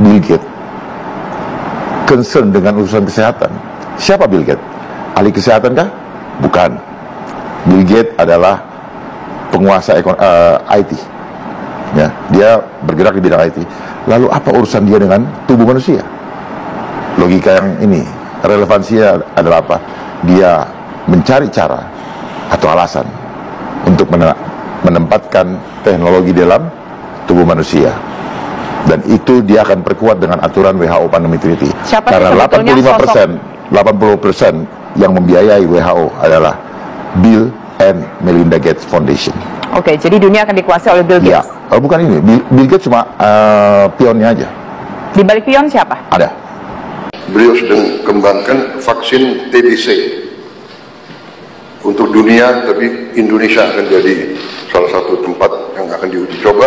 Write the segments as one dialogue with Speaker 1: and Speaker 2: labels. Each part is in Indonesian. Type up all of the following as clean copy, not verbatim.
Speaker 1: Bill Gates concern dengan urusan kesehatan. Siapa Bill Gates? Ahli kesehatan kah? Bukan. Bill Gates adalah penguasa IT. Ya, dia bergerak di bidang IT. Lalu apa urusan dia dengan tubuh manusia? Logika yang ini, relevansinya adalah apa? Dia mencari cara atau alasan untuk menempatkan teknologi dalam tubuh manusia. Dan itu dia akan perkuat dengan aturan WHO Pandemic Treaty. Karena 80% yang membiayai WHO adalah Bill and Melinda Gates Foundation.
Speaker 2: Oke, jadi dunia akan dikuasai oleh Bill Gates?
Speaker 1: Ya, bukan ini. Bill Gates cuma pionnya aja.
Speaker 2: Di balik pion siapa?
Speaker 1: Ada.
Speaker 3: Beliau sedang kembangkan vaksin TBC untuk dunia, tapi Indonesia akan jadi salah satu tempat yang akan diuji coba.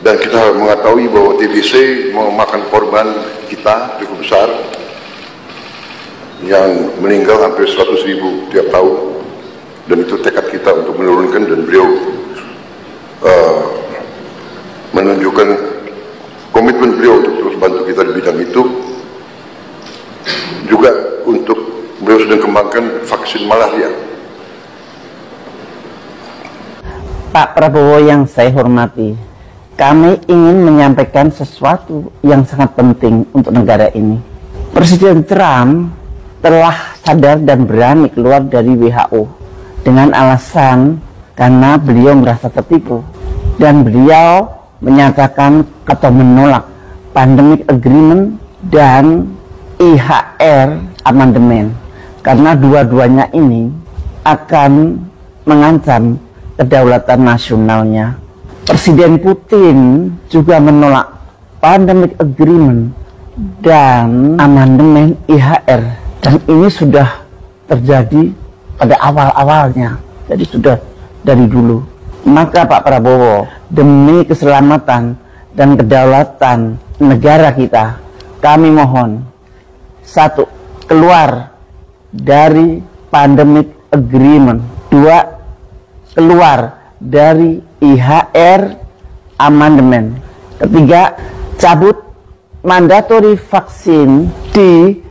Speaker 3: Dan kita mengetahui bahwa TBC memakan korban kita cukup besar, yang meninggal hampir 100.000 tiap tahun, dan itu tekad kita untuk menurunkan. Dan beliau menunjukkan komitmen beliau untuk terus bantu kita di bidang itu. Juga untuk beliau sedang kembangkan vaksin malaria.
Speaker 4: Pak Prabowo yang saya hormati, kami ingin menyampaikan sesuatu yang sangat penting untuk negara ini. Presiden Trump telah sadar dan berani keluar dari WHO dengan alasan karena beliau merasa tertipu, dan beliau menyatakan atau menolak Pandemic Agreement dan IHR Amendment karena dua-duanya ini akan mengancam kedaulatan nasionalnya. Presiden Putin juga menolak Pandemic Agreement dan amandemen IHR, dan ini sudah terjadi pada awal-awalnya, jadi sudah dari dulu. Maka Pak Prabowo, demi keselamatan dan kedaulatan negara kita, kami mohon, satu, keluar dari Pandemic Agreement. Dua, keluar dari IHR Amendment. Ketiga, cabut mandatory vaksin di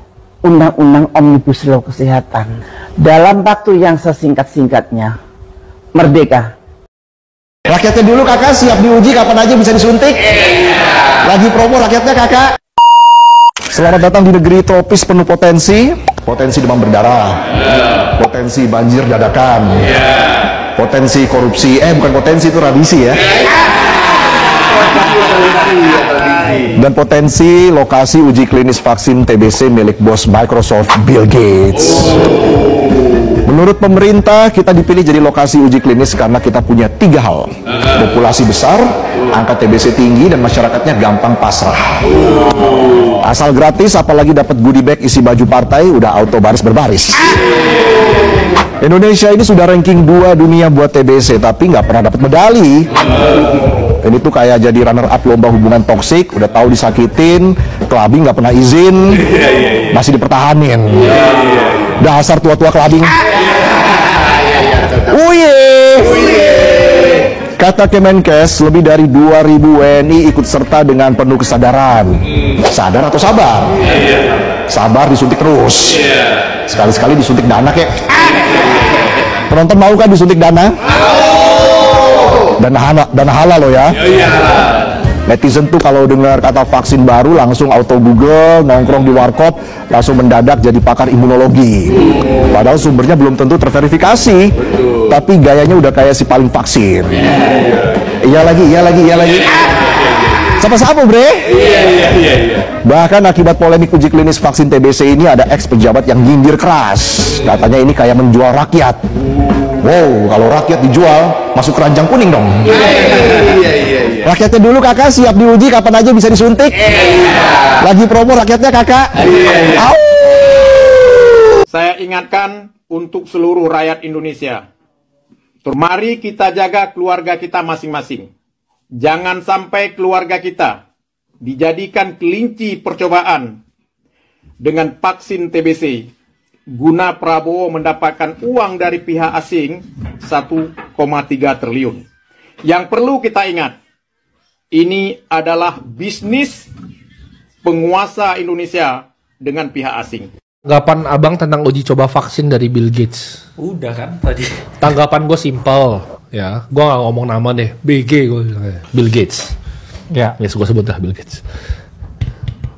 Speaker 4: Undang-Undang Omnibus Law Kesehatan dalam waktu yang sesingkat-singkatnya. Merdeka.
Speaker 5: Rakyatnya dulu kakak, siap diuji kapan aja bisa disuntik. Lagi promo rakyatnya kakak. Selamat datang di negeri tropis penuh potensi. Potensi demam berdarah, potensi banjir dadakan, potensi korupsi. Bukan potensi, itu radisi ya. Dan potensi lokasi uji klinis vaksin TBC milik bos Microsoft Bill Gates. Menurut pemerintah, kita dipilih jadi lokasi uji klinis karena kita punya 3 hal. Populasi besar, angka TBC tinggi, dan masyarakatnya gampang pasrah. Asal gratis, apalagi dapat goodie bag isi baju partai, udah auto baris berbaris. Indonesia ini sudah ranking 2 dunia buat TBC, tapi nggak pernah dapat medali. Ini tuh kayak jadi runner up lomba hubungan toksik, udah tahu disakitin, kelabing nggak pernah izin, masih dipertahanin. Dasar tua-tua kelabing. Kata Kemenkes, lebih dari 2.000 WNI ikut serta dengan penuh kesadaran. Sadar atau sabar? Sabar, disuntik terus. Sekali-sekali disuntik dana kek. Penonton mau kan disuntik dana? Dana halal loh ya. Netizen tuh kalau dengar kata vaksin baru langsung auto Google, nongkrong di warkop, langsung mendadak jadi pakar imunologi. Padahal sumbernya belum tentu terverifikasi, tapi gayanya udah kayak si paling vaksin. Iya lagi. Sama-sama bre. Bahkan akibat polemik uji klinis vaksin TBC ini ada ex pejabat yang nyindir keras. Katanya ini kayak menjual rakyat. Wow, kalau rakyat dijual, masuk keranjang kuning dong. Rakyatnya dulu kakak, siap diuji kapan aja bisa disuntik. Lagi promo rakyatnya kakak.
Speaker 6: Saya ingatkan untuk seluruh rakyat Indonesia, mari kita jaga keluarga kita masing-masing. Jangan sampai keluarga kita dijadikan kelinci percobaan dengan vaksin TBC, guna Prabowo mendapatkan uang dari pihak asing 1,3 triliun. Yang perlu kita ingat, ini adalah bisnis penguasa Indonesia dengan pihak asing.
Speaker 7: Tanggapan abang tentang uji coba vaksin dari Bill Gates?
Speaker 8: Udah kan tadi.
Speaker 7: Tanggapan gue simpel, ya. Gue gak ngomong nama deh, BG gue, Bill Gates. Ya, gue sebut dah Bill Gates.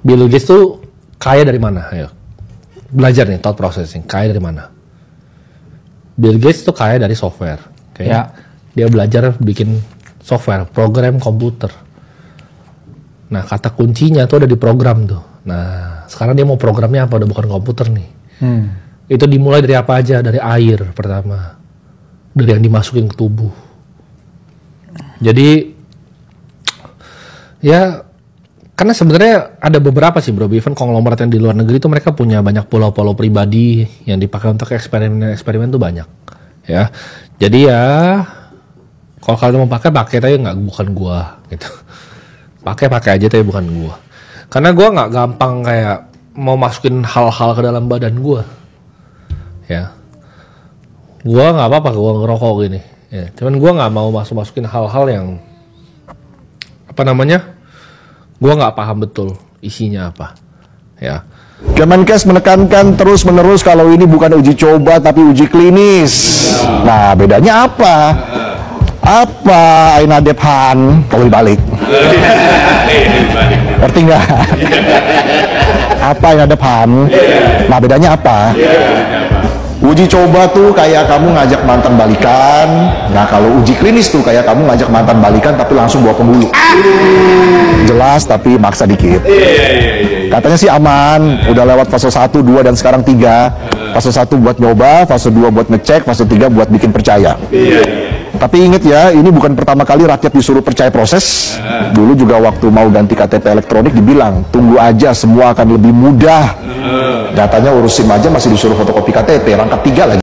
Speaker 7: Bill Gates tuh kaya dari mana? Ayo, belajar nih, thought processing. Kaya dari mana? Bill Gates tuh kaya dari software. Ya. Dia belajar bikin software, program komputer. Nah, kata kuncinya tuh ada di program tuh. Nah, sekarang dia mau programnya apa? Udah bukan komputer nih. Itu dimulai dari apa aja? Dari air pertama. Dari yang dimasukin ke tubuh. Jadi, ya, karena sebenarnya ada beberapa sih bro. Even konglomerat yang di luar negeri itu mereka punya banyak pulau-pulau pribadi yang dipakai untuk eksperimen tuh banyak. Ya, jadi ya, kalau kalian mau pakai tapi bukan gua gitu. Pakai aja tapi bukan gua. Karena gue nggak gampang kayak mau masukin hal-hal ke dalam badan gue, ya. Gue nggak apa-apa, gue ngerokok gini, ya. Cuman gue nggak mau masukin hal-hal yang gue nggak paham betul isinya apa, ya.
Speaker 5: Kemenkes menekankan terus-menerus kalau ini bukan uji coba tapi uji klinis. Nah, bedanya apa? Apa Aina Dephan kalau dibalik? Ngerti nggak? Apa Aina Dephan? Nah, bedanya apa? Uji coba tuh kayak kamu ngajak mantan balikan. Nah, kalau uji klinis tuh kayak kamu ngajak mantan balikan tapi langsung bawa pembuluh. Jelas tapi maksa dikit. Katanya sih aman, udah lewat fase 1, 2 dan sekarang 3. Fase 1 buat nyoba, fase 2 buat ngecek, fase 3 buat bikin percaya. Tapi inget ya, ini bukan pertama kali rakyat disuruh percaya proses. Dulu juga waktu mau ganti KTP elektronik dibilang, tunggu aja semua akan lebih mudah. Datanya urus SIM aja masih disuruh fotokopi KTP, rangkap 3 lagi.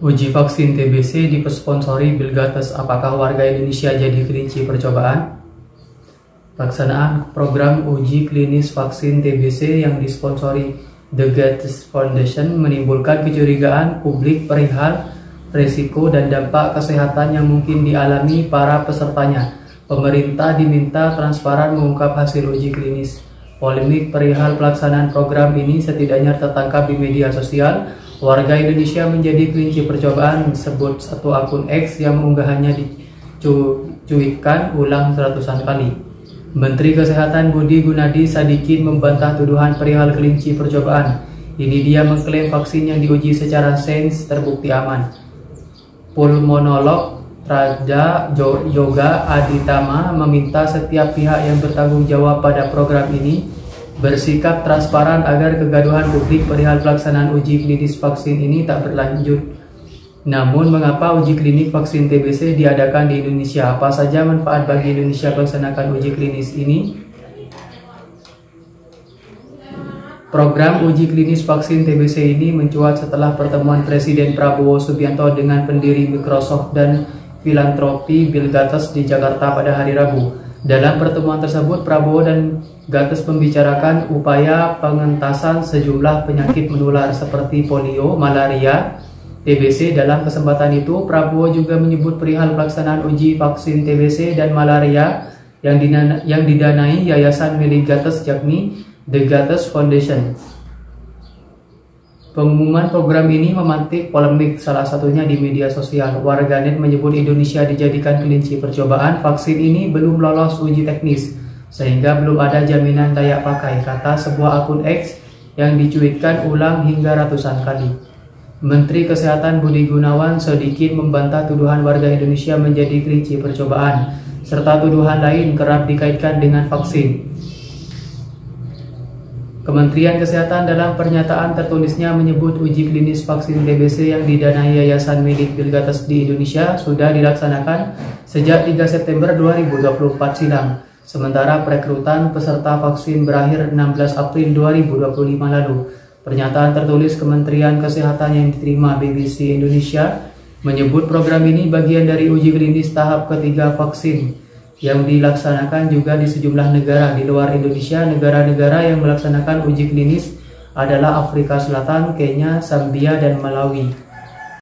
Speaker 9: Uji vaksin TBC disponsori Bill Gates. Apakah warga Indonesia jadi kelinci percobaan? Pelaksanaan program uji klinis vaksin TBC yang disponsori The Gates Foundation menimbulkan kecurigaan publik perihal resiko dan dampak kesehatan yang mungkin dialami para pesertanya. Pemerintah diminta transparan mengungkap hasil uji klinis. Polemik perihal pelaksanaan program ini setidaknya tertangkap di media sosial. Warga Indonesia menjadi kelinci percobaan, sebut satu akun X yang unggahannya dicuitkan ulang ratusan kali. Menteri Kesehatan Budi Gunadi Sadikin membantah tuduhan perihal kelinci percobaan. Ini dia mengklaim vaksin yang diuji secara sains terbukti aman. Pulmonolog Raja Yoga Aditama meminta setiap pihak yang bertanggung jawab pada program ini bersikap transparan agar kegaduhan publik perihal pelaksanaan uji klinis vaksin ini tak berlanjut. Namun, mengapa uji klinik vaksin TBC diadakan di Indonesia? Apa saja manfaat bagi Indonesia melaksanakan uji klinis ini? Program uji klinis vaksin TBC ini mencuat setelah pertemuan Presiden Prabowo Subianto dengan pendiri Microsoft dan filantropi Bill Gates di Jakarta pada hari Rabu. Dalam pertemuan tersebut, Prabowo dan Gates membicarakan upaya pengentasan sejumlah penyakit menular seperti polio, malaria, TBC. Dalam kesempatan itu, Prabowo juga menyebut perihal pelaksanaan uji vaksin TBC dan malaria yang didanai yayasan milik Gates, yakni The Gates Foundation. Pengumuman program ini memantik polemik, salah satunya di media sosial. Warganet menyebut Indonesia dijadikan kelinci percobaan. Vaksin ini belum lolos uji teknis, sehingga belum ada jaminan layak pakai, kata sebuah akun X yang dicuitkan ulang hingga ratusan kali. Menteri Kesehatan Budi Gunawan Sadikin membantah tuduhan warga Indonesia menjadi kelinci percobaan, serta tuduhan lain kerap dikaitkan dengan vaksin. Kementerian Kesehatan dalam pernyataan tertulisnya menyebut uji klinis vaksin TBC yang didanai yayasan milik Bill Gates di Indonesia sudah dilaksanakan sejak 3 September 2024 silam. Sementara perekrutan peserta vaksin berakhir 16 April 2025 lalu. Pernyataan tertulis Kementerian Kesehatan yang diterima BBC Indonesia menyebut program ini bagian dari uji klinis tahap ketiga vaksin yang dilaksanakan juga di sejumlah negara di luar Indonesia. Negara-negara yang melaksanakan uji klinis adalah Afrika Selatan, Kenya, Zambia, dan Malawi.